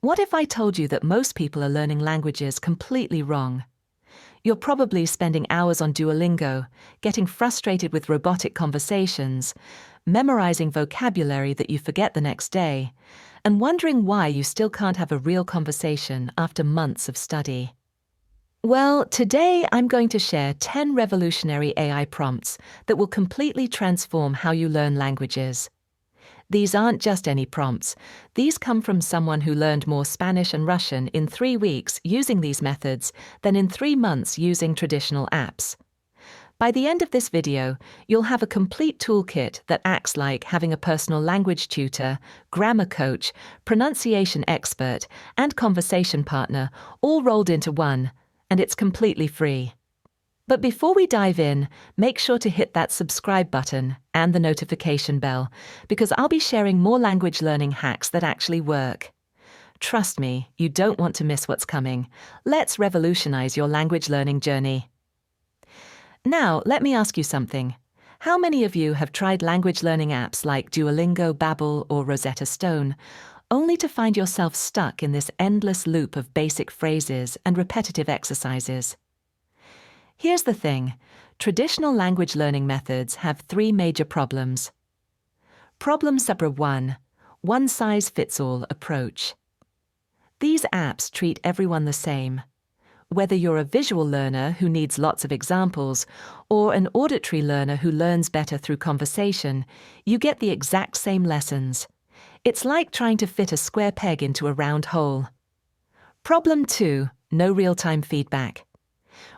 What if I told you that most people are learning languages completely wrong? You're probably spending hours on Duolingo, getting frustrated with robotic conversations, memorizing vocabulary that you forget the next day, and wondering why you still can't have a real conversation after months of study. Well, today I'm going to share 10 revolutionary AI prompts that will completely transform how you learn languages. These aren't just any prompts. These come from someone who learned more Spanish and Russian in 3 weeks using these methods than in 3 months using traditional apps. By the end of this video, you'll have a complete toolkit that acts like having a personal language tutor, grammar coach, pronunciation expert, and conversation partner all rolled into one, and it's completely free. But before we dive in, make sure to hit that subscribe button and the notification bell, because I'll be sharing more language learning hacks that actually work. Trust me, you don't want to miss what's coming. Let's revolutionize your language learning journey. Now, let me ask you something. How many of you have tried language learning apps like Duolingo, Babbel, or Rosetta Stone, only to find yourself stuck in this endless loop of basic phrases and repetitive exercises? Here's the thing. Traditional language learning methods have 3 major problems. Problem number 1, one-size-fits-all approach. These apps treat everyone the same. Whether you're a visual learner who needs lots of examples or an auditory learner who learns better through conversation, you get the exact same lessons. It's like trying to fit a square peg into a round hole. Problem 2, no real-time feedback.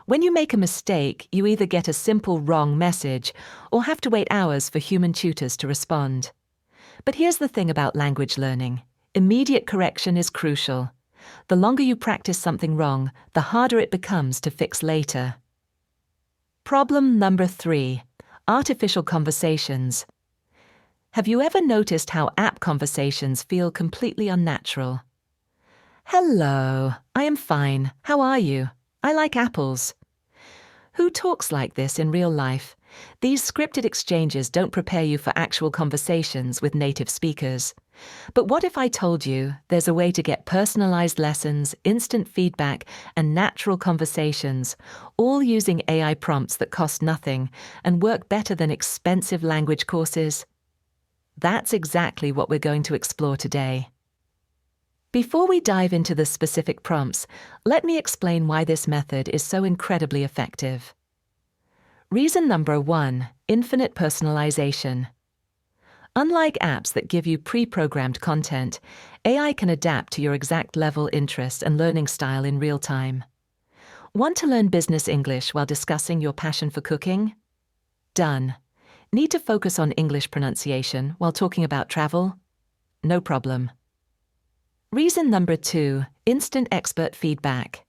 When you make a mistake, you either get a simple wrong message or have to wait hours for human tutors to respond. But here's the thing about language learning. Immediate correction is crucial. The longer you practice something wrong, the harder it becomes to fix later. Problem number 3, artificial conversations. Have you ever noticed how app conversations feel completely unnatural? Hello, I am fine. How are you? I like apples. Who talks like this in real life? These scripted exchanges don't prepare you for actual conversations with native speakers. But what if I told you there's a way to get personalized lessons, instant feedback, and natural conversations, all using AI prompts that cost nothing and work better than expensive language courses? That's exactly what we're going to explore today. Before we dive into the specific prompts, let me explain why this method is so incredibly effective. Reason number 1, infinite personalization. Unlike apps that give you pre-programmed content, AI can adapt to your exact level, interest, and learning style in real time. Want to learn business English while discussing your passion for cooking? Done. Need to focus on English pronunciation while talking about travel? No problem. Reason number 2, instant expert feedback.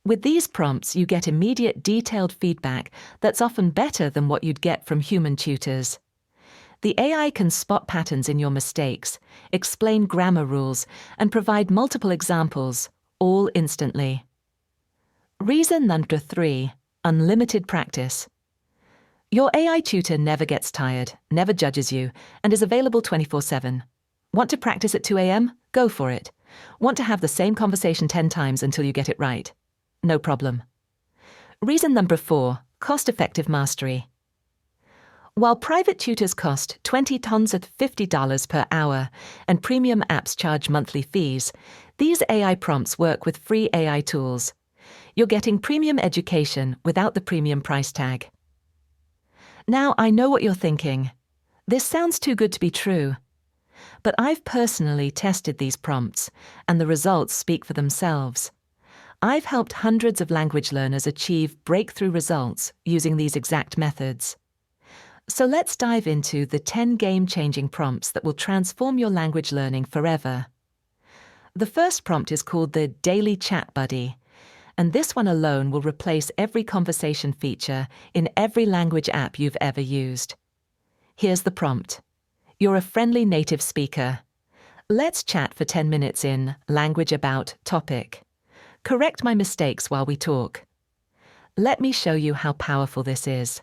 With these prompts, you get immediate detailed feedback that's often better than what you'd get from human tutors. The AI can spot patterns in your mistakes, explain grammar rules, and provide multiple examples, all instantly. Reason number 3, unlimited practice. Your AI tutor never gets tired, never judges you, and is available 24/7. Want to practice at 2 a.m.? Go for it. Want to have the same conversation 10 times until you get it right? No problem. Reason number 4, cost-effective mastery. While private tutors cost $20 to $50 per hour and premium apps charge monthly fees, these AI prompts work with free AI tools. You're getting premium education without the premium price tag. Now, I know what you're thinking. This sounds too good to be true. But I've personally tested these prompts, and the results speak for themselves. I've helped hundreds of language learners achieve breakthrough results using these exact methods. So let's dive into the 10 game-changing prompts that will transform your language learning forever. The first prompt is called the Daily Chat Buddy, and this one alone will replace every conversation feature in every language app you've ever used. Here's the prompt. You're a friendly native speaker. Let's chat for 10 minutes in language about topic. Correct my mistakes while we talk. Let me show you how powerful this is.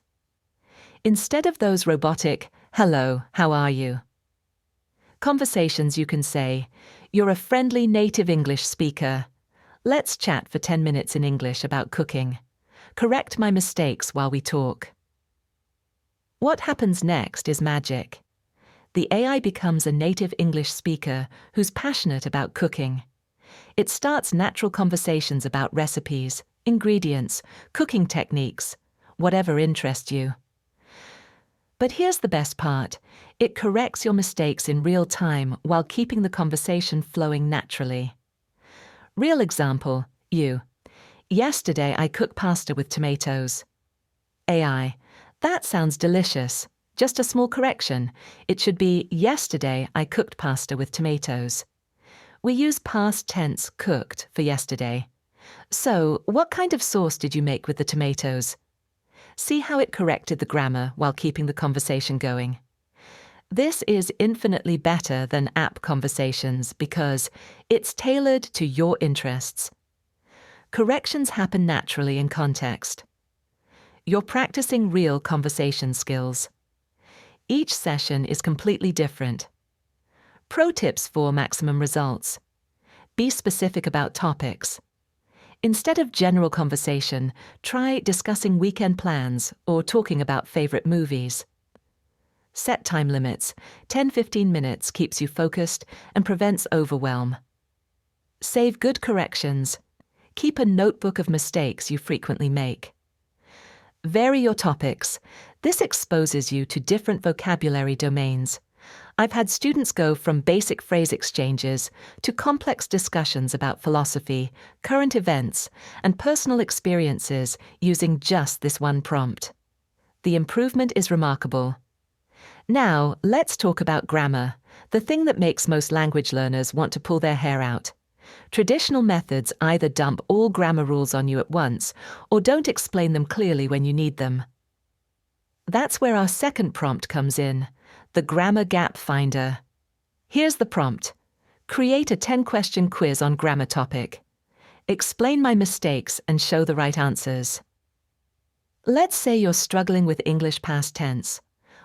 Instead of those robotic, hello, how are you? Conversations, you can say, You're a friendly native English speaker. Let's chat for 10 minutes in English about cooking. Correct my mistakes while we talk. What happens next is magic. The AI becomes a native English speaker who's passionate about cooking. It starts natural conversations about recipes, ingredients, cooking techniques, whatever interests you. But here's the best part. It corrects your mistakes in real time while keeping the conversation flowing naturally. Real example, you. Yesterday I cooked pasta with tomatoes. AI. That sounds delicious. Just a small correction. It should be, yesterday I cooked pasta with tomatoes. We use past tense cooked for yesterday. So, what kind of sauce did you make with the tomatoes? See how it corrected the grammar while keeping the conversation going. This is infinitely better than app conversations because it's tailored to your interests. Corrections happen naturally in context. You're practicing real conversation skills. Each session is completely different. Pro tips for maximum results. Be specific about topics. Instead of general conversation, try discussing weekend plans or talking about favorite movies. Set time limits. 10-15 minutes keeps you focused and prevents overwhelm. Save good corrections. Keep a notebook of mistakes you frequently make. Vary your topics. This exposes you to different vocabulary domains. I've had students go from basic phrase exchanges to complex discussions about philosophy, current events, and personal experiences using just this one prompt. The improvement is remarkable. Now, let's talk about grammar, the thing that makes most language learners want to pull their hair out. Traditional methods either dump all grammar rules on you at once or don't explain them clearly when you need them. That's where our second prompt comes in, the Grammar Gap Finder. Here's the prompt. Create a 10-question quiz on grammar topic. Explain my mistakes and show the right answers. Let's say you're struggling with English past tense,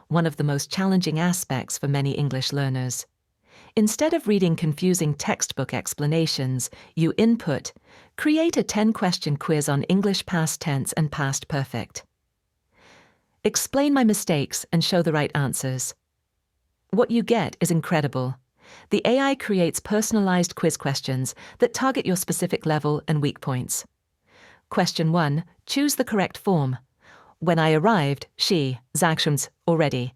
one of the most challenging aspects for many English learners. Instead of reading confusing textbook explanations, you input, create a 10-question quiz on English past tense and past perfect. Explain my mistakes and show the right answers. What you get is incredible. The AI creates personalized quiz questions that target your specific level and weak points. Question 1. Choose the correct form. When I arrived, she, Zagshams, already.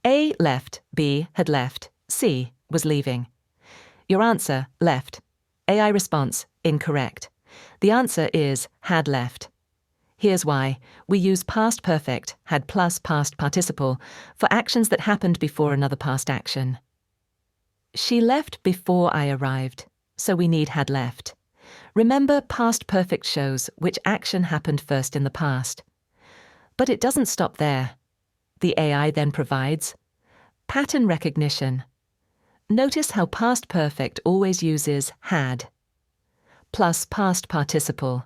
A, left, B, had left, C, was leaving. Your answer, left. AI response, incorrect. The answer is, had left. Here's why. We use past perfect, had plus past participle, for actions that happened before another past action. She left before I arrived, so we need had left. Remember, past perfect shows which action happened first in the past. But it doesn't stop there. The AI then provides pattern recognition. Notice how past perfect always uses had, plus past participle,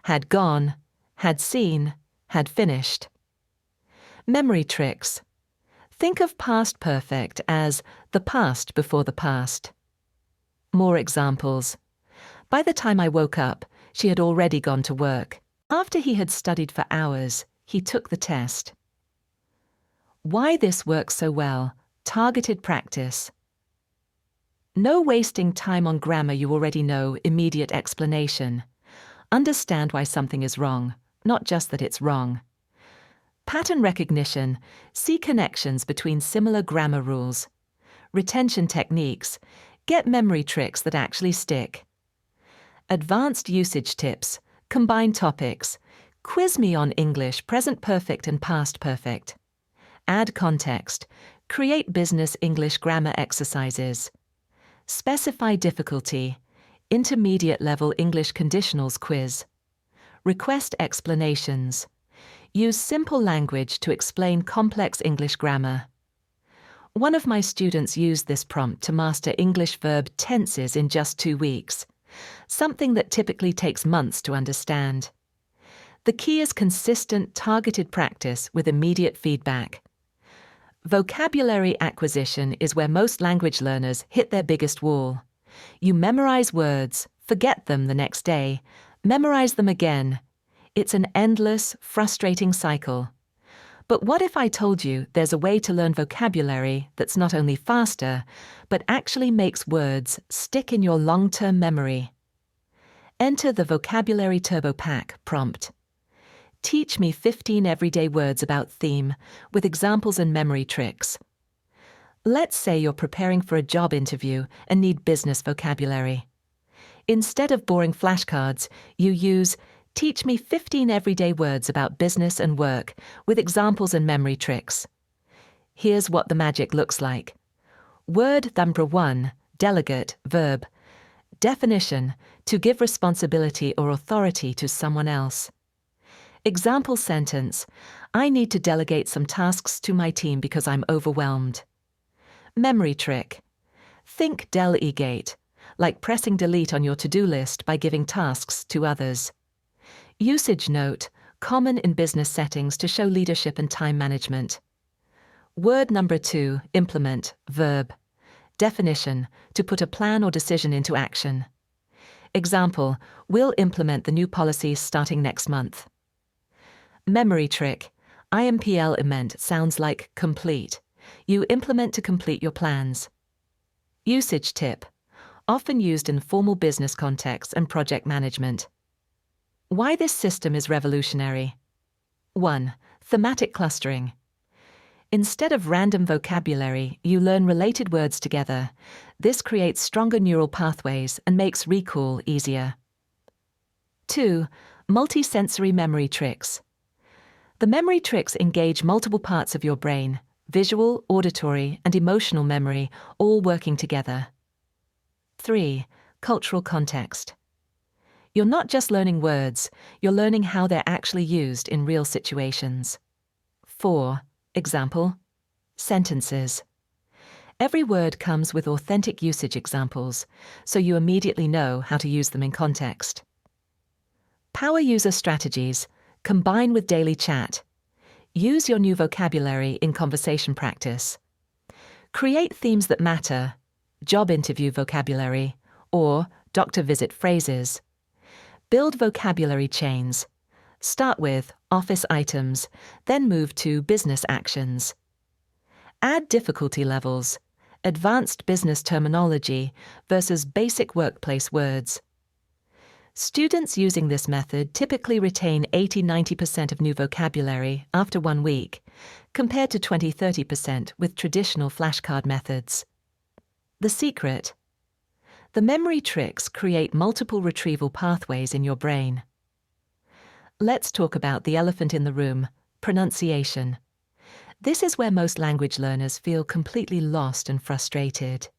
had gone, had seen, had finished. Memory tricks. Think of past perfect as the past before the past. More examples. By the time I woke up, she had already gone to work. After he had studied for hours, he took the test. Why this works so well? Targeted practice. No wasting time on grammar you already know, immediate explanation. Understand why something is wrong, not just that it's wrong. Pattern recognition. See connections between similar grammar rules. Retention techniques. Get memory tricks that actually stick. Advanced usage tips. Combine topics. Quiz me on English, present perfect and past perfect. Add context. Create business English grammar exercises. Specify difficulty. Intermediate level English conditionals quiz. Request explanations. Use simple language to explain complex English grammar. One of my students used this prompt to master English verb tenses in just 2 weeks, something that typically takes months to understand. The key is consistent, targeted practice with immediate feedback. Vocabulary acquisition is where most language learners hit their biggest wall. You memorize words, forget them the next day, memorize them again. It's an endless, frustrating cycle. But what if I told you there's a way to learn vocabulary that's not only faster, but actually makes words stick in your long-term memory? Enter the Vocabulary Turbo Pack prompt. Teach me 15 everyday words about theme with examples and memory tricks. Let's say you're preparing for a job interview and need business vocabulary. Instead of boring flashcards, you use Teach me 15 everyday words about business and work with examples and memory tricks. Here's what the magic looks like. Word number 1, delegate, verb. Definition, to give responsibility or authority to someone else. Example sentence, I need to delegate some tasks to my team because I'm overwhelmed. Memory trick. Think delegate, like pressing delete on your to-do list by giving tasks to others. Usage note, common in business settings to show leadership and time management. Word number 2, implement, verb. Definition, to put a plan or decision into action. Example, we'll implement the new policies starting next month. Memory trick, IMPLement sounds like complete. You implement to complete your plans. Usage tip, often used in formal business contexts and project management. Why this system is revolutionary. 1. Thematic clustering. Instead of random vocabulary, you learn related words together. This creates stronger neural pathways and makes recall easier. 2. Multisensory memory tricks. The memory tricks engage multiple parts of your brain, visual, auditory, and emotional memory, all working together. 3. Cultural context. You're not just learning words, you're learning how they're actually used in real situations. 4. Example. Sentences. Every word comes with authentic usage examples, so you immediately know how to use them in context. Power user strategies. Combine with daily chat. Use your new vocabulary in conversation practice. Create themes that matter, job interview vocabulary, or doctor visit phrases. Build vocabulary chains. Start with office items, then move to business actions. Add difficulty levels, advanced business terminology versus basic workplace words. Students using this method typically retain 80–90% of new vocabulary after 1 week, compared to 20–30% with traditional flashcard methods. The secret. The memory tricks create multiple retrieval pathways in your brain. Let's talk about the elephant in the room, pronunciation. This is where most language learners feel completely lost and frustrated.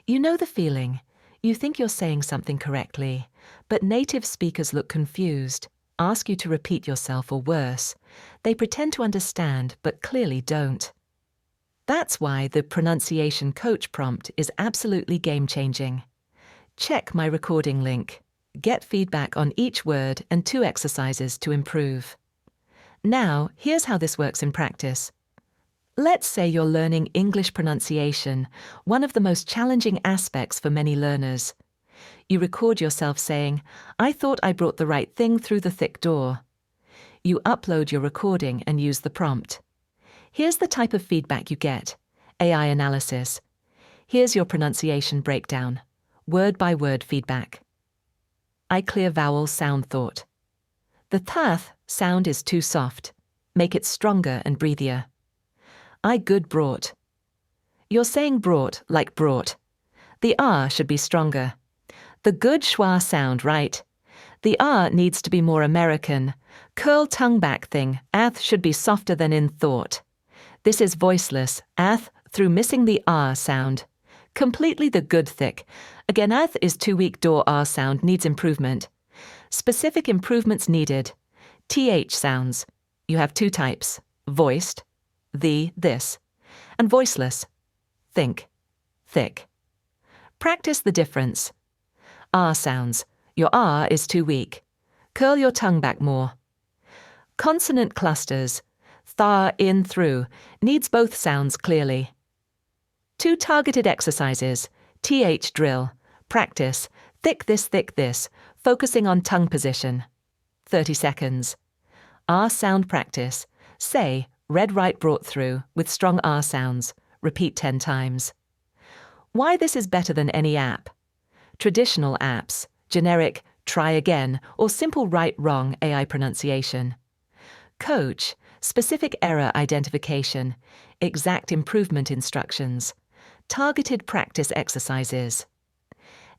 You know the feeling. You think you're saying something correctly, but native speakers look confused, ask you to repeat yourself or worse. They pretend to understand, but clearly don't. That's why the pronunciation coach prompt is absolutely game-changing. Check my recording link. Get feedback on each word and 2 exercises to improve. Now, here's how this works in practice. Let's say you're learning English pronunciation, one of the most challenging aspects for many learners. You record yourself saying, I thought I brought the right thing through the thick door. You upload your recording and use the prompt. Here's the type of feedback you get. AI analysis. Here's your pronunciation breakdown. Word-by-word feedback. I clear vowel sound thought. The th sound is too soft. Make it stronger and breathier. I good brought. You're saying brought like brought. The R should be stronger. The good schwa sound, right? The R needs to be more American. Curl tongue back thing. Ath should be softer than in thought. This is voiceless, ath, through missing the R sound. Completely the good thick. Again, ath is too weak. Door R sound needs improvement. Specific improvements needed. TH sounds. You have 2 types. Voiced, this, and voiceless, think, thick. Practice the difference. R sounds. Your R is too weak. Curl your tongue back more. Consonant clusters. Tha, in, through, needs both sounds clearly. 2 targeted exercises. TH drill. Practice. Thick this, focusing on tongue position. 30 seconds. R sound practice. Say, red right brought through, with strong R sounds. Repeat 10 times. Why this is better than any app. Traditional apps, generic, try again, or simple right-wrong AI pronunciation. Coach, specific error identification, exact improvement instructions, targeted practice exercises.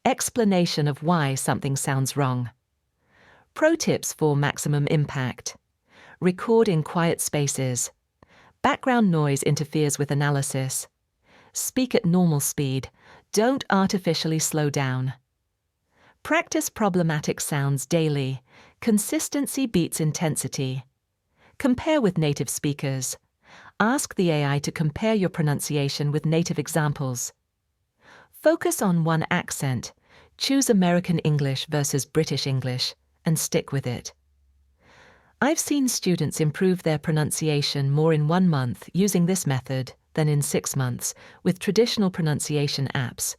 Explanation of why something sounds wrong. Pro tips for maximum impact. Record in quiet spaces. Background noise interferes with analysis. Speak at normal speed. Don't artificially slow down. Practice problematic sounds daily. Consistency beats intensity. Compare with native speakers. Ask the AI to compare your pronunciation with native examples. Focus on one accent. Choose American English versus British English and stick with it. I've seen students improve their pronunciation more in 1 month using this method than in 6 months with traditional pronunciation apps.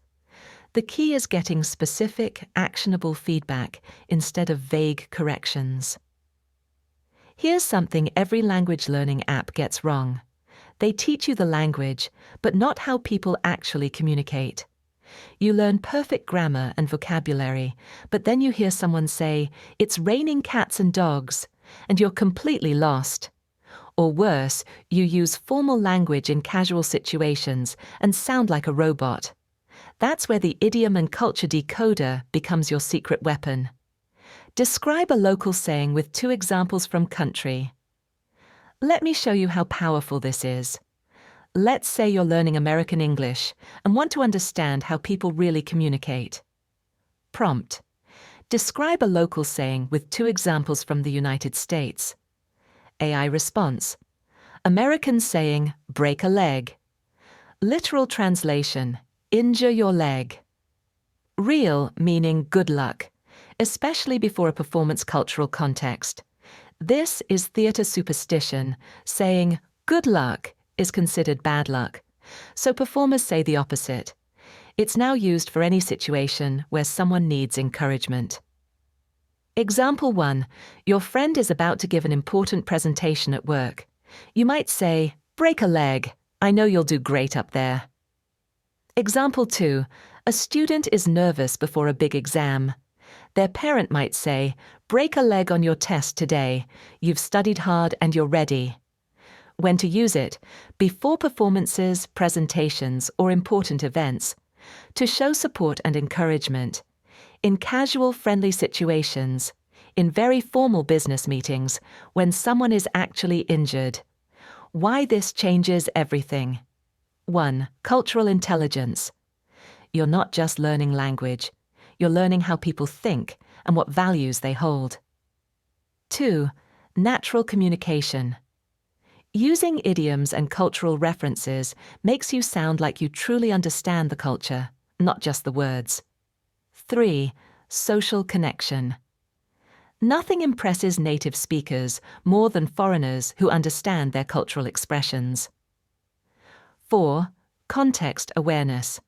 The key is getting specific, actionable feedback instead of vague corrections. Here's something every language learning app gets wrong. They teach you the language, but not how people actually communicate. You learn perfect grammar and vocabulary, but then you hear someone say, "It's raining cats and dogs," and you're completely lost. Or worse, you use formal language in casual situations and sound like a robot. That's where the idiom and culture decoder becomes your secret weapon. Describe a local saying with 2 examples from country. Let me show you how powerful this is. Let's say you're learning American English and want to understand how people really communicate. Prompt. Describe a local saying with 2 examples from the United States. AI response. American saying, break a leg. Literal translation, injure your leg. Real meaning good luck, especially before a performance cultural context. This is theatre superstition, saying good luck is considered bad luck, so performers say the opposite. It's now used for any situation where someone needs encouragement. Example 1. Your friend is about to give an important presentation at work. You might say, break a leg. I know you'll do great up there. Example 2. A student is nervous before a big exam. Their parent might say, break a leg on your test today. You've studied hard and you're ready. When to use it: before performances, presentations, or important events. To show support and encouragement. In casual, friendly situations. In very formal business meetings, when someone is actually injured. Why this changes everything. 1. Cultural intelligence. You're not just learning language. You're learning how people think and what values they hold. 2. Natural communication. Using idioms and cultural references makes you sound like you truly understand the culture, not just the words. 3. Social connection. Nothing impresses native speakers more than foreigners who understand their cultural expressions. 4. Context awareness.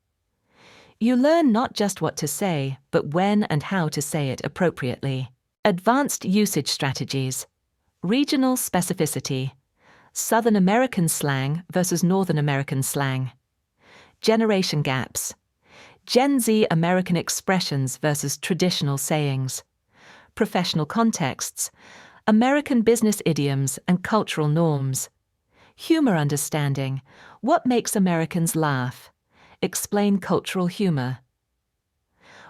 You learn not just what to say, but when and how to say it appropriately. Advanced usage strategies. Regional specificity. Southern American slang versus Northern American slang. Generation gaps. Gen Z American expressions versus traditional sayings. Professional contexts. American business idioms and cultural norms. Humor understanding. What makes Americans laugh? Explain cultural humor.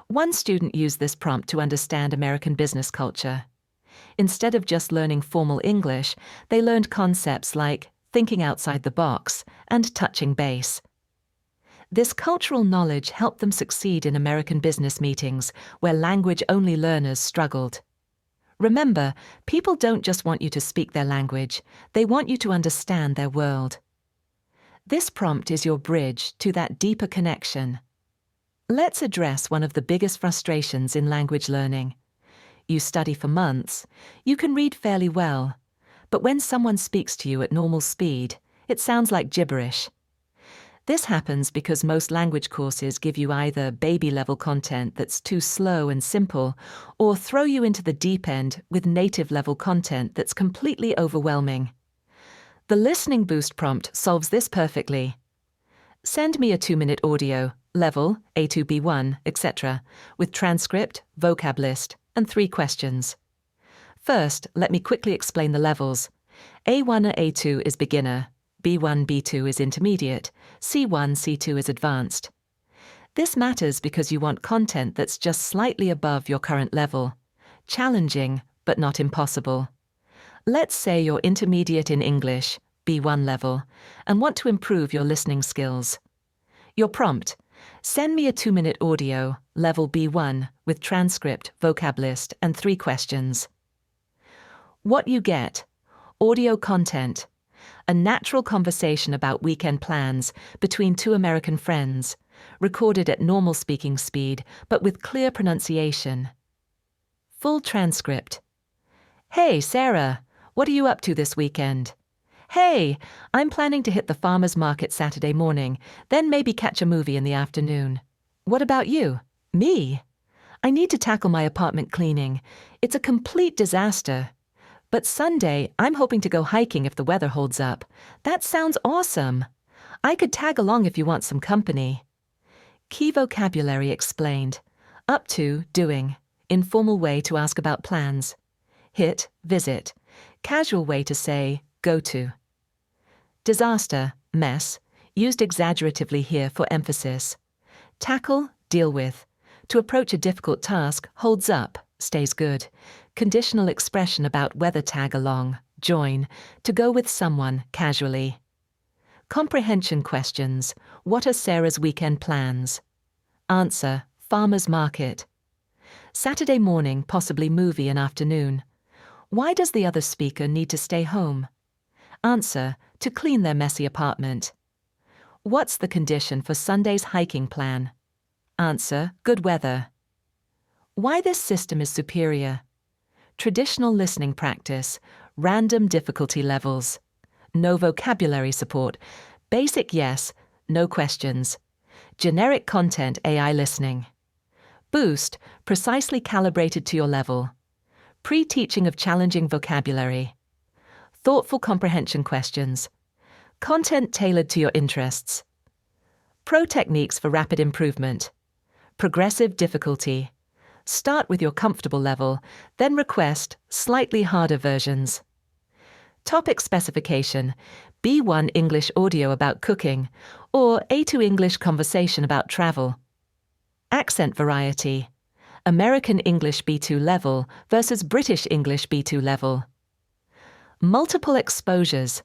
One student used this prompt to understand American business culture. Instead of just learning formal English, they learned concepts like thinking outside the box and touching base. This cultural knowledge helped them succeed in American business meetings where language-only learners struggled. Remember, people don't just want you to speak their language, they want you to understand their world. This prompt is your bridge to that deeper connection. Let's address one of the biggest frustrations in language learning. You study for months, you can read fairly well, but when someone speaks to you at normal speed, it sounds like gibberish. This happens because most language courses give you either baby-level content that's too slow and simple, or throw you into the deep end with native-level content that's completely overwhelming. The Listening Boost prompt solves this perfectly. Send me a 2-minute audio, level A2, B1, etc., with transcript, vocab list, and 3 questions. First, let me quickly explain the levels. A1 and A2 is beginner, B1, B2 is intermediate, C1, C2 is advanced. This matters because you want content that's just slightly above your current level. Challenging, but not impossible. Let's say you're intermediate in English, B1 level, and want to improve your listening skills. Your prompt: send me a 2-minute audio, level B1, with transcript, vocab list, and 3 questions. What you get: audio content, a natural conversation about weekend plans between 2 American friends, recorded at normal speaking speed but with clear pronunciation. Full transcript: Hey, Sarah, what are you up to this weekend? Hey, I'm planning to hit the farmer's market Saturday morning, then maybe catch a movie in the afternoon. What about you? Me? I need to tackle my apartment cleaning. It's a complete disaster. But Sunday, I'm hoping to go hiking if the weather holds up. That sounds awesome. I could tag along if you want some company. Key vocabulary explained. Up to, doing. Informal way to ask about plans. Hit, visit. Casual way to say, go to. Disaster, mess, used exaggeratively here for emphasis. Tackle, deal with. To approach a difficult task, holds up, stays good. Conditional expression about whether tag along, join, to go with someone, casually. Comprehension questions. What are Sarah's weekend plans? Answer, farmer's market. Saturday morning, possibly movie and afternoon. Why does the other speaker need to stay home? Answer, to clean their messy apartment. What's the condition for Sunday's hiking plan? Answer, good weather. Why this system is superior? Traditional listening practice, random difficulty levels. No vocabulary support, basic yes, no questions. Generic content AI listening. Boost, precisely calibrated to your level. Pre-teaching of challenging vocabulary. Thoughtful comprehension questions. Content tailored to your interests. Pro techniques for rapid improvement. Progressive difficulty. Start with your comfortable level, then request slightly harder versions. Topic specification: B1 English audio about cooking, or A2 English conversation about travel. Accent variety: American English B2 level versus British English B2 level. Multiple exposures: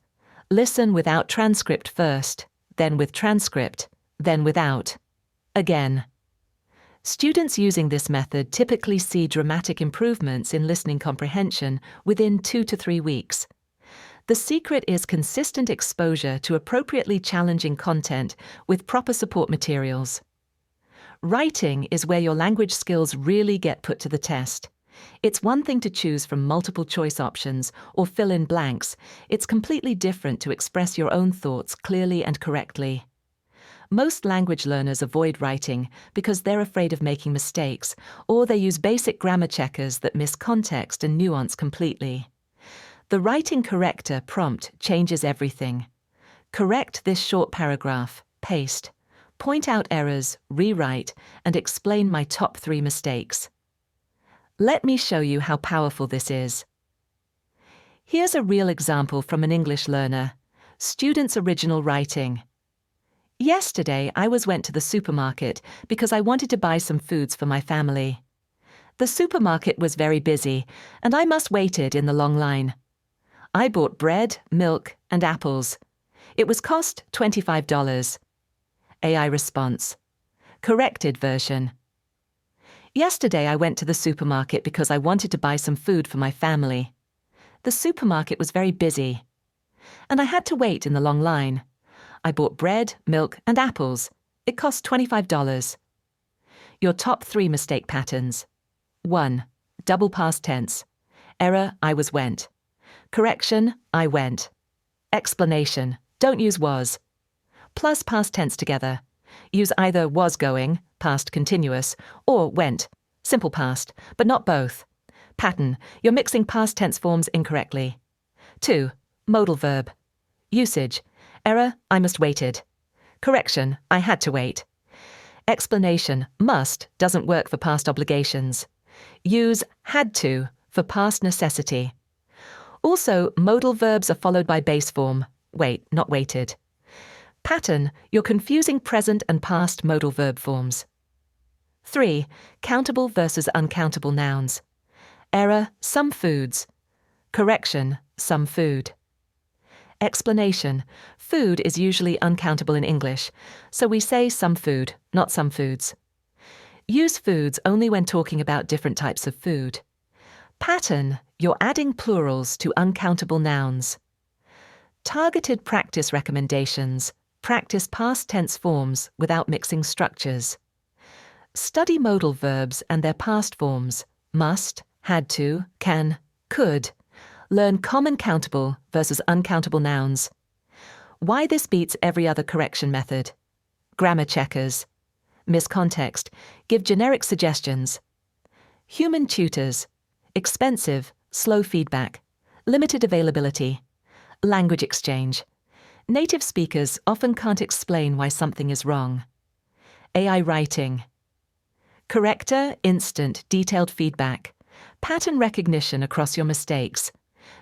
listen without transcript first, then with transcript, then without. Again. Students using this method typically see dramatic improvements in listening comprehension within 2 to 3 weeks. The secret is consistent exposure to appropriately challenging content with proper support materials. Writing is where your language skills really get put to the test. It's one thing to choose from multiple choice options or fill in blanks. It's completely different to express your own thoughts clearly and correctly. Most language learners avoid writing because they're afraid of making mistakes, or they use basic grammar checkers that miss context and nuance completely. The Writing Corrector prompt changes everything. Correct this short paragraph, paste, point out errors, rewrite, and explain my top 3 mistakes. Let me show you how powerful this is. Here's a real example from an English learner. Student's original writing. Yesterday, I went to the supermarket because I wanted to buy some foods for my family. The supermarket was very busy, and I waited in the long line. I bought bread, milk, and apples. It was cost $25. AI response. Corrected version. Yesterday, I went to the supermarket because I wanted to buy some food for my family. The supermarket was very busy, and I had to wait in the long line. I bought bread, milk, and apples. It cost $25. Your top 3 mistake patterns. 1. Double past tense. Error, I went. Correction, I went. Explanation, don't use was. plus past tense together. Use either was going, past continuous, or went, simple past, but not both. Pattern, you're mixing past tense forms incorrectly. 2. Modal verb. Usage, error, I must waited. Correction, I had to wait. Explanation, must doesn't work for past obligations. Use had to for past necessity. Also, modal verbs are followed by base form, wait, not waited. Pattern, you're confusing present and past modal verb forms. 3. Countable versus uncountable nouns. Error, some foods. Correction, some food. Explanation, food is usually uncountable in English, so we say some food, not some foods. Use foods only when talking about different types of food. Pattern, you're adding plurals to uncountable nouns. Targeted practice recommendations, practice past tense forms without mixing structures. Study modal verbs and their past forms, must, had to, can, could. Learn common countable versus uncountable nouns. Why this beats every other correction method. Grammar checkers. Miscontext. Give generic suggestions. Human tutors. Expensive, slow feedback. Limited availability. Language exchange. Native speakers often can't explain why something is wrong. AI writing. Corrector, instant, detailed feedback. Pattern recognition across your mistakes.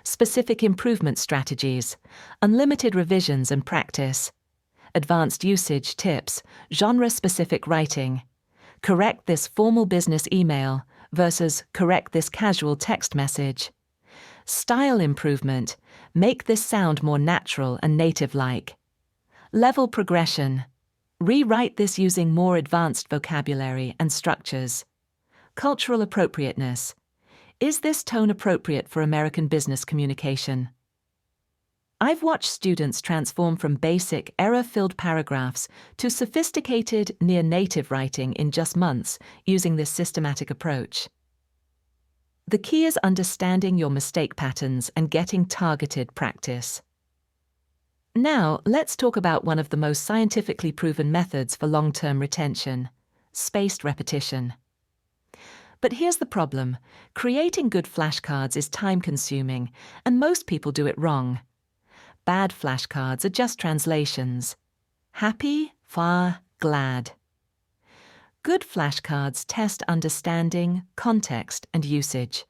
Specific improvement strategies. Unlimited revisions and practice. Advanced usage tips. Genre-specific writing. Correct this formal business email versus correct this casual text message. Style improvement. Make this sound more natural and native-like. Level progression. Rewrite this using more advanced vocabulary and structures. Cultural appropriateness. Is this tone appropriate for American business communication? I've watched students transform from basic, error-filled paragraphs to sophisticated, near-native writing in just months using this systematic approach. The key is understanding your mistake patterns and getting targeted practice. Now, let's talk about one of the most scientifically proven methods for long-term retention, spaced repetition. But here's the problem. Creating good flashcards is time-consuming, and most people do it wrong. Bad flashcards are just translations. Happy, far, glad. Good flashcards test understanding, context, and usage.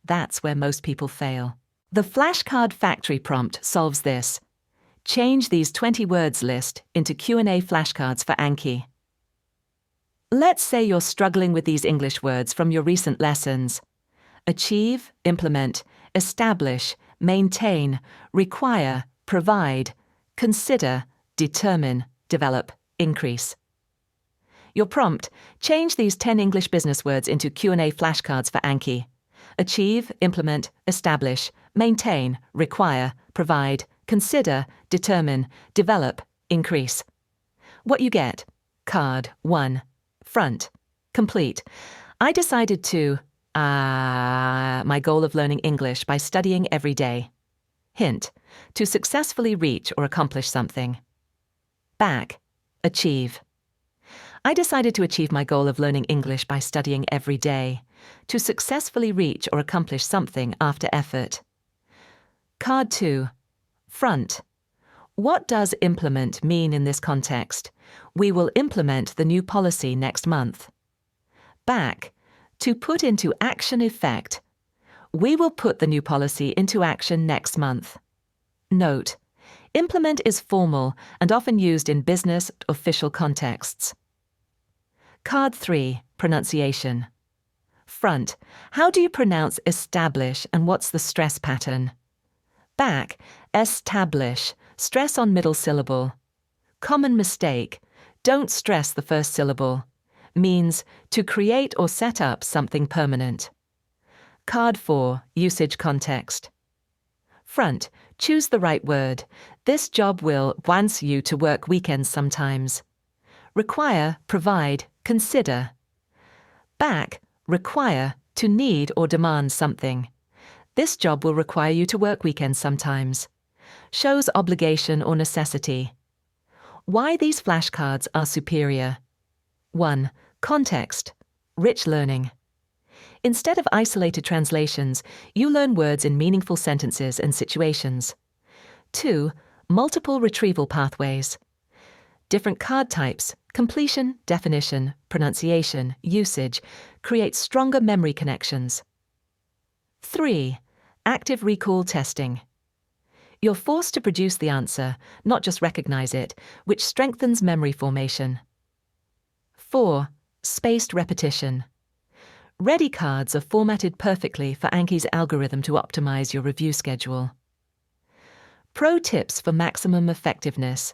That's where most people fail. The Flashcard Factory prompt solves this. Change these 20 words list into Q&A flashcards for Anki. Let's say you're struggling with these English words from your recent lessons. Achieve, implement, establish, maintain, require, provide, consider, determine, develop, increase. Your prompt, change these 10 English business words into Q&A flashcards for Anki. Achieve, implement, establish, maintain, require, provide, consider, determine, develop, increase. What you get? Card 1. Front. Complete. I decided to, my goal of learning English by studying every day. Hint. To successfully reach or accomplish something. Back. Achieve. I decided to achieve my goal of learning English by studying every day. To successfully reach or accomplish something after effort. Card 2. Front. What does implement mean in this context? We will implement the new policy next month. Back. To put into action effect. We will put the new policy into action next month. Note. Implement is formal and often used in business official contexts. Card 3. Pronunciation. Front. How do you pronounce establish and what's the stress pattern? Back. Establish. Stress on middle syllable. Common mistake. Don't stress the first syllable. Means to create or set up something permanent. Card 4. Usage context. Front. Choose the right word. This job will wants you to work weekends sometimes. Require, provide, consider. Back. Require, to need or demand something. This job will require you to work weekends sometimes. Shows obligation or necessity. Why these flashcards are superior. 1. Context. Rich learning. Instead of isolated translations, you learn words in meaningful sentences and situations. 2. Multiple retrieval pathways. Different card types, completion, definition, pronunciation, usage, create stronger memory connections. 3. Active recall testing. You're forced to produce the answer, not just recognize it, which strengthens memory formation. 4. Spaced repetition. Ready cards are formatted perfectly for Anki's algorithm to optimize your review schedule. Pro tips for maximum effectiveness.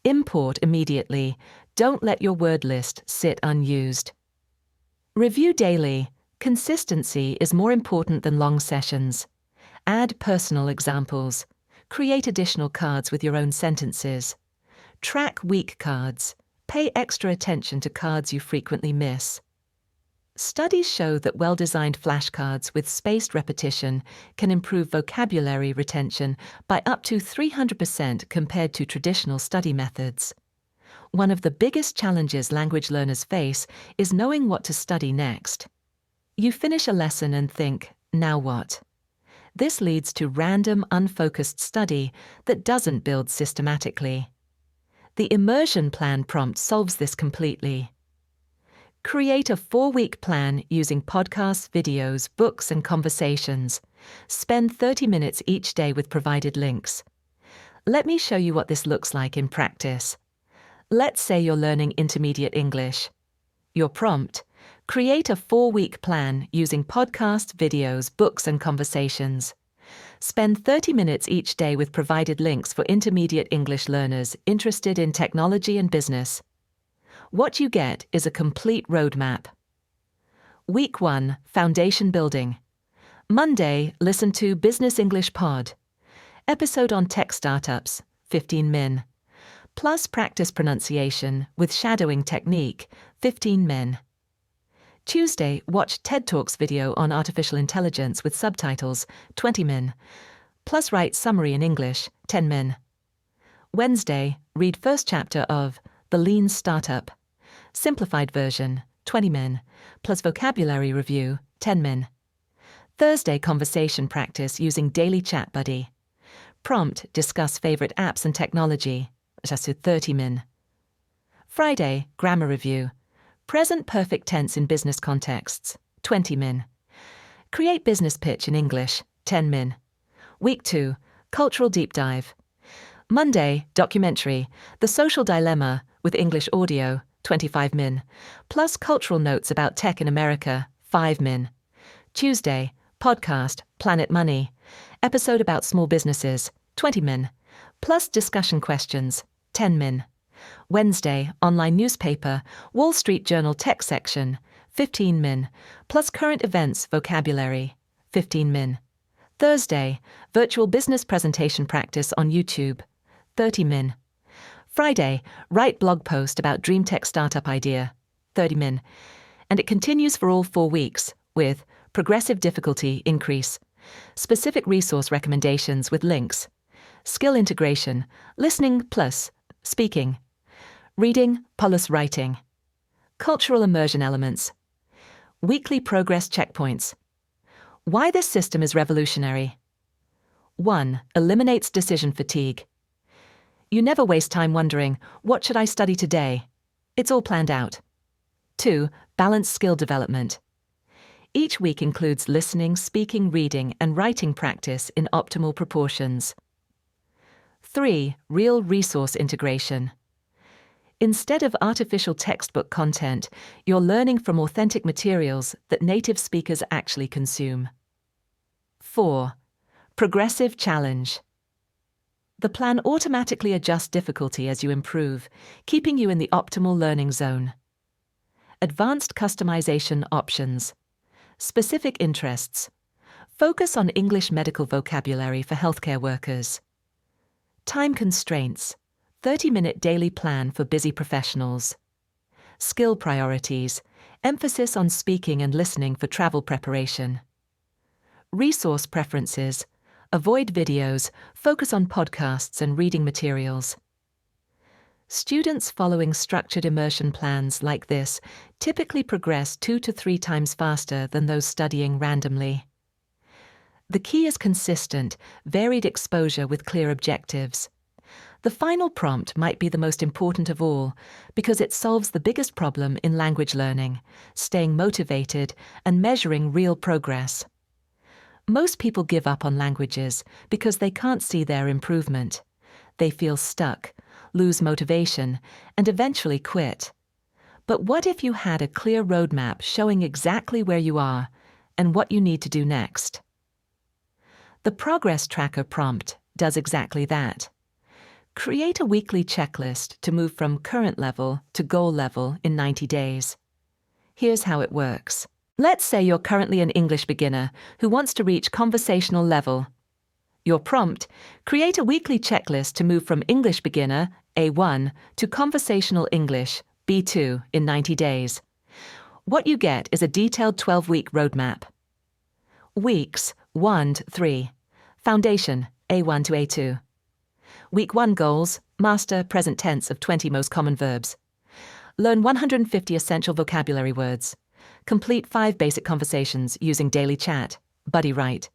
Import immediately. Don't let your word list sit unused. Review daily. Consistency is more important than long sessions. Add personal examples. Create additional cards with your own sentences. Track weak cards. Pay extra attention to cards you frequently miss. Studies show that well-designed flashcards with spaced repetition can improve vocabulary retention by up to 300% compared to traditional study methods. One of the biggest challenges language learners face is knowing what to study next. You finish a lesson and think, now what? This leads to random, unfocused study that doesn't build systematically. The immersion plan prompt solves this completely. Create a 4-week plan using podcasts, videos, books, and conversations. Spend 30 minutes each day with provided links. Let me show you what this looks like in practice. Let's say you're learning intermediate English. Your prompt: create a 4-week plan using podcasts, videos, books, and conversations. Spend 30 minutes each day with provided links for intermediate English learners interested in technology and business. What you get is a complete roadmap. Week 1, Foundation Building. Monday, listen to Business English Pod. Episode on tech startups, 15 min. Plus practice pronunciation with shadowing technique, 15 min. Tuesday, watch TED Talks video on artificial intelligence with subtitles, 20 min. Plus write summary in English, 10 min. Wednesday, read first chapter of The Lean Startup. Simplified version, 20 min, plus vocabulary review, 10 min. Thursday, conversation practice using Daily Chat Buddy. Prompt, discuss favorite apps and technology, just 30 min. Friday, grammar review. Present perfect tense in business contexts, 20 min. Create business pitch in English, 10 min. Week 2, cultural deep dive. Monday, documentary, The Social Dilemma, with English audio, 25 min, plus cultural notes about tech in America, 5 min. Tuesday, podcast, Planet Money, episode about small businesses, 20 min, plus discussion questions, 10 min. Wednesday, online newspaper, Wall Street Journal tech section, 15 min, plus current events vocabulary, 15 min. Thursday, virtual business presentation practice on YouTube, 30 min. Friday, write blog post about dream tech startup idea, 30 min. And it continues for all 4 weeks with progressive difficulty increase, specific resource recommendations with links, skill integration, listening plus speaking, reading plus writing, cultural immersion elements, weekly progress checkpoints. Why this system is revolutionary. 1. Eliminates decision fatigue. You never waste time wondering, what should I study today? It's all planned out. 2. Balanced skill development. Each week includes listening, speaking, reading, and writing practice in optimal proportions. 3. Real resource integration. Instead of artificial textbook content, you're learning from authentic materials that native speakers actually consume. 4. Progressive challenge. The plan automatically adjusts difficulty as you improve, keeping you in the optimal learning zone. Advanced customization options. Specific interests. Focus on English medical vocabulary for healthcare workers. Time constraints. 30-minute daily plan for busy professionals. Skill priorities. Emphasis on speaking and listening for travel preparation. Resource preferences. Avoid videos, focus on podcasts and reading materials. Students following structured immersion plans like this typically progress 2 to 3 times faster than those studying randomly. The key is consistent, varied exposure with clear objectives. The final prompt might be the most important of all because it solves the biggest problem in language learning, staying motivated and measuring real progress. Most people give up on languages because they can't see their improvement. They feel stuck, lose motivation, and eventually quit. But what if you had a clear roadmap showing exactly where you are and what you need to do next? The Progress Tracker prompt does exactly that. Create a weekly checklist to move from current level to goal level in 90 days. Here's how it works. Let's say you're currently an English beginner who wants to reach conversational level. Your prompt: create a weekly checklist to move from English beginner, A1, to conversational English, B2, in 90 days. What you get is a detailed 12-week roadmap. Weeks 1 to 3. Foundation, A1 to A2. Week 1 goals: master present tense of 20 most common verbs. Learn 150 essential vocabulary words. Complete 5 basic conversations using daily chat. Buddy write.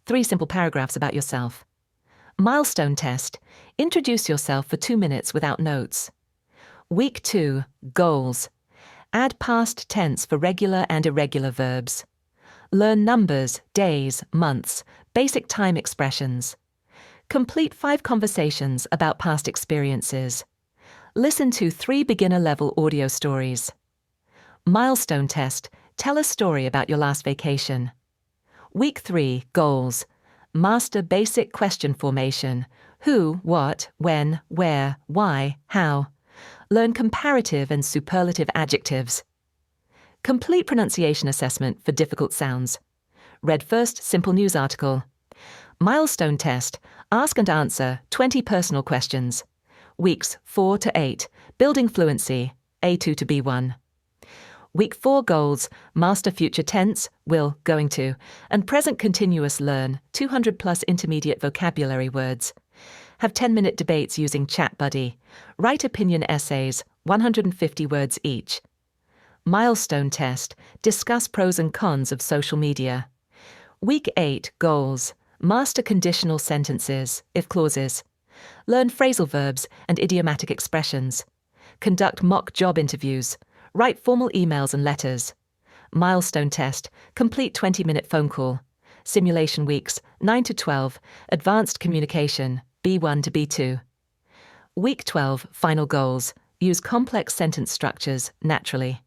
3 simple paragraphs about yourself. Milestone test: introduce yourself for 2 minutes without notes. Week 2 goals: add past tense for regular and irregular verbs. Learn numbers, days, months, basic time expressions. Complete 5 conversations about past experiences. Listen to 3 beginner-level audio stories. Milestone test: tell a story about your last vacation. Week 3 goals: master basic question formation. Who, what, when, where, why, how. Learn comparative and superlative adjectives. Complete pronunciation assessment for difficult sounds. Read first simple news article. Milestone test: ask and answer 20 personal questions. Weeks 4 to 8, building fluency, A2 to B1. Week 4 goals: master future tense, will, going to, and present continuous learn 200 plus intermediate vocabulary words. Have 10-minute debates using Chat Buddy. Write opinion essays, 150 words each. Milestone test: discuss pros and cons of social media. Week 8 goals: master conditional sentences, if clauses. Learn phrasal verbs and idiomatic expressions. Conduct mock job interviews. Write formal emails and letters. Milestone test: complete 20-minute phone call. Simulation weeks 9 to 12, advanced communication, B1 to B2. Week 12 final goals: use complex sentence structures naturally.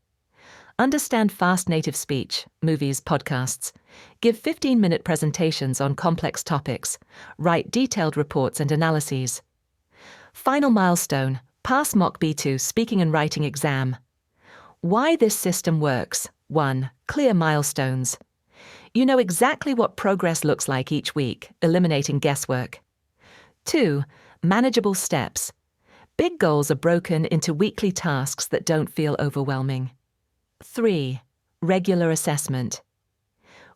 Understand fast native speech, movies, podcasts. Give 15-minute presentations on complex topics. Write detailed reports and analyses. Final milestone: pass mock B2 speaking and writing exam. Why this system works. 1. Clear milestones. You know exactly what progress looks like each week, eliminating guesswork. 2. Manageable steps. Big goals are broken into weekly tasks that don't feel overwhelming. 3. Regular assessment.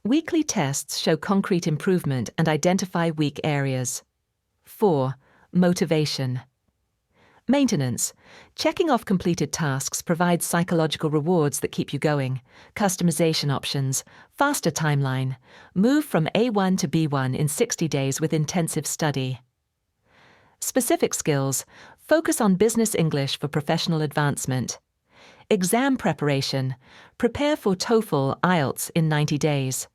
Weekly tests show concrete improvement and identify weak areas. 4. Motivation. Maintenance. Checking off completed tasks provides psychological rewards that keep you going. Customization options. Faster timeline. Move from A1 to B1 in 60 days with intensive study. Specific skills. Focus on business English for professional advancement. Exam preparation. Prepare for TOEFL, IELTS in 90 days.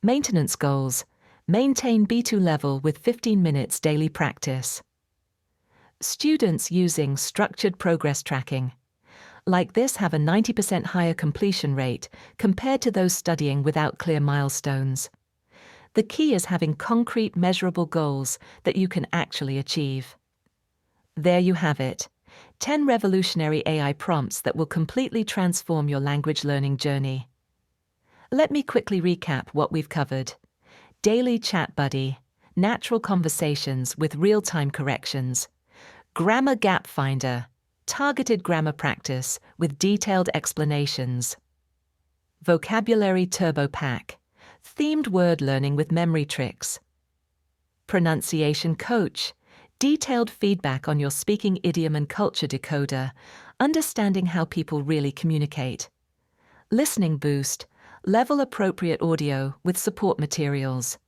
Maintenance goals. Maintain B2 level with 15 minutes daily practice. Students using structured progress tracking. Like this have a 90% higher completion rate compared to those studying without clear milestones. The key is having concrete, measurable goals that you can actually achieve. There you have it. 10 revolutionary AI prompts that will completely transform your language learning journey. Let me quickly recap what we've covered. Daily Chat Buddy, natural conversations with real-time corrections, Grammar Gap Finder, targeted grammar practice with detailed explanations, Vocabulary Turbo Pack, themed word learning with memory tricks, Pronunciation Coach, Detailed feedback on your speaking idiom and culture decoder, understanding how people really communicate. Listening boost, level appropriate audio with support materials.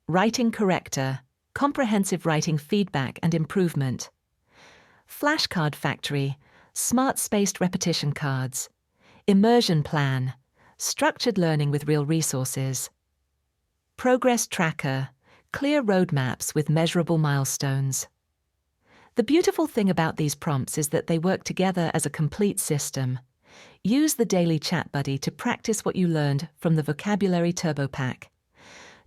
Writing corrector, comprehensive writing feedback and improvement. Flashcard factory, smart spaced repetition cards. Immersion plan, structured learning with real resources. Progress tracker, clear roadmaps with measurable milestones. The beautiful thing about these prompts is that they work together as a complete system. Use the daily chat buddy to practice what you learned from the vocabulary turbo pack.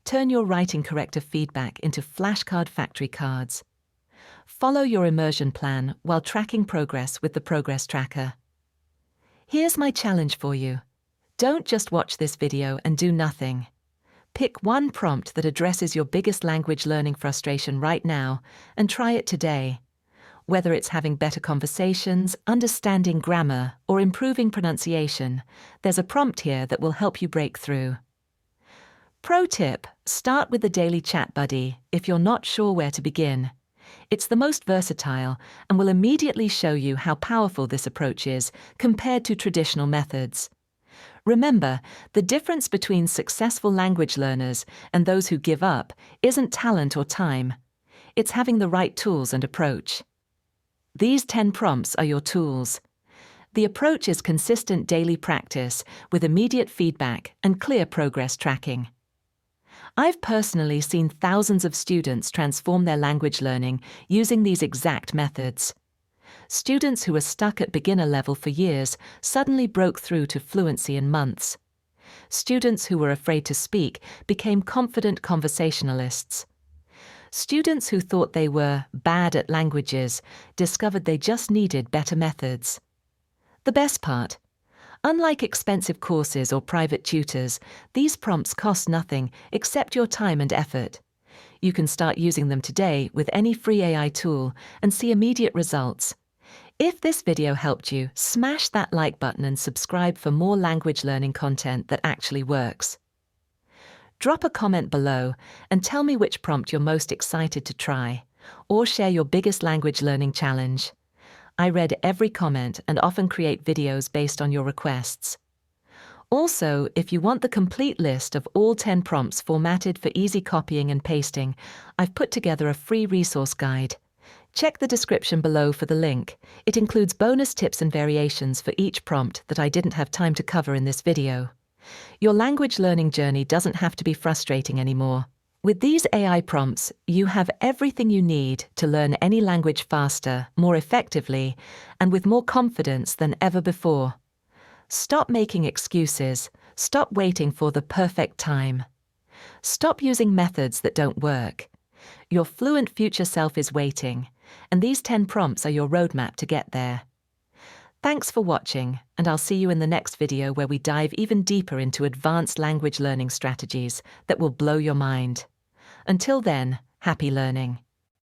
Turn your writing corrector feedback into flashcard factory cards. Follow your immersion plan while tracking progress with the progress tracker. Here's my challenge for you. Don't just watch this video and do nothing. Pick one prompt that addresses your biggest language learning frustration right now and try it today. Whether it's having better conversations, understanding grammar, or improving pronunciation, there's a prompt here that will help you break through. Pro tip: start with the Daily Chat Buddy if you're not sure where to begin. It's the most versatile and will immediately show you how powerful this approach is compared to traditional methods. Remember, the difference between successful language learners and those who give up isn't talent or time. It's having the right tools and approach. These 10 prompts are your tools. The approach is consistent daily practice with immediate feedback and clear progress tracking. I've personally seen thousands of students transform their language learning using these exact methods. Students who were stuck at beginner level for years suddenly broke through to fluency in months. Students who were afraid to speak became confident conversationalists. Students who thought they were bad at languages discovered they just needed better methods. The best part: unlike expensive courses or private tutors, these prompts cost nothing except your time and effort. You can start using them today with any free AI tool and see immediate results. If this video helped you, smash that like button and subscribe for more language learning content that actually works. Drop a comment below and tell me which prompt you're most excited to try, or share your biggest language learning challenge. I read every comment and often create videos based on your requests. Also, if you want the complete list of all 10 prompts formatted for easy copying and pasting, I've put together a free resource guide. Check the description below for the link. It includes bonus tips and variations for each prompt that I didn't have time to cover in this video. Your language learning journey doesn't have to be frustrating anymore. With these AI prompts, you have everything you need to learn any language faster, more effectively, and with more confidence than ever before. Stop making excuses. Stop waiting for the perfect time. Stop using methods that don't work. Your fluent future self is waiting, and these 10 prompts are your roadmap to get there. Thanks for watching, and I'll see you in the next video where we dive even deeper into advanced language learning strategies that will blow your mind. Until then, happy learning.